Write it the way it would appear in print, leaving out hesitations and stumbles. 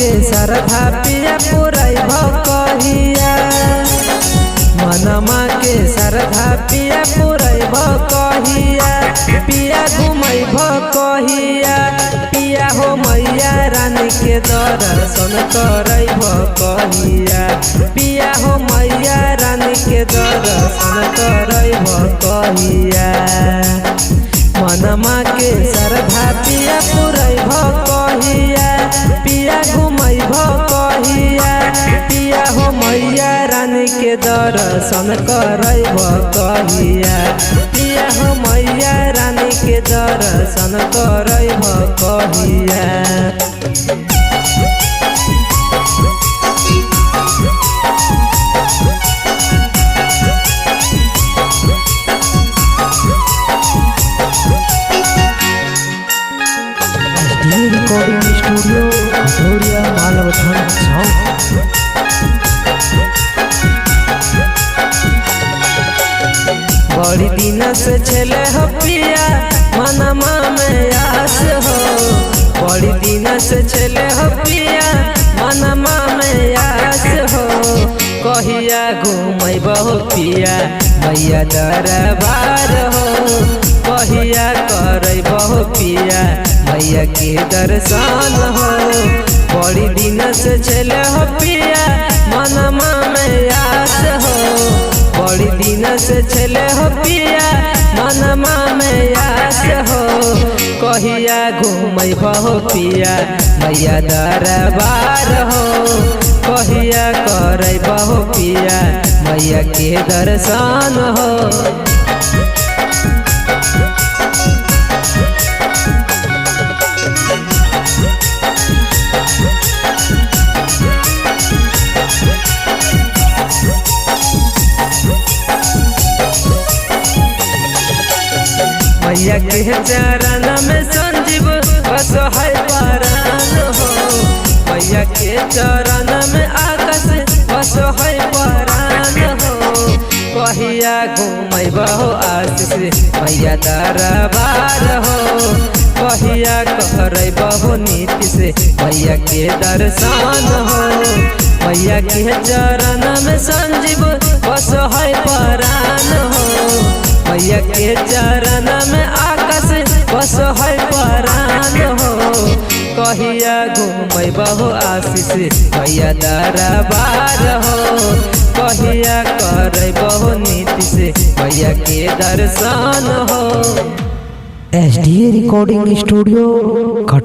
के श्रद्धा पिया पुरैब कहिया, मनमा के श्रद्धा पिया पुरैब कहिया, पिया घुमैब कहिया, पिया हो मैया रानी के दर्शन करैब कहिया, पिया हो मैया रानी के दर्शन करैब कहिया। मनमा के श्रद्धा पिया पुरैब कहिया, पिया घुमैब कहिया, पिया हो मैया रानी के दर्शन करैब कहिया, पिया हो मैया रानी के दर्शन करैब कहिया। रिकॉर्डिंग स्टूडियो खटोरिया मालवथान छाव। बड़ी दिन से छले हो पिया मनमा में आस हो, बड़ी दिन से छले हो पिया मनमा में आस हो, कहिया घूमैब हो पिया मैया दरबार हो, कहिया करैब हो पिया मैया के दर्शन हो। बड़ी दिन से छले हो पिया मनमा में आस हो, बड़ी दिन से छले हो पिया मनमा में आस हो, कहिया घूमैब हो पिया मैया दरबार हो, कहिया करैब हो पिया मैया के दर्शन हो। मैया के चरण में संजीव बस है परान हो, मैया के चरण में आकाश बस है परान हो, कहिया घूमैब हो आशीष मैया दरबार हो, कहिया करैब हो नीतीश मैया के दर्शन हो। मैया के चरण में संजीव बस है परान हो, मैया के चरण में आकाश बस है परान हो, कहिया घूमैब हो आशीष मैया दरबार हो, कहिया करैब हो नीतीश मैया के दर्शन हो। SD recording studio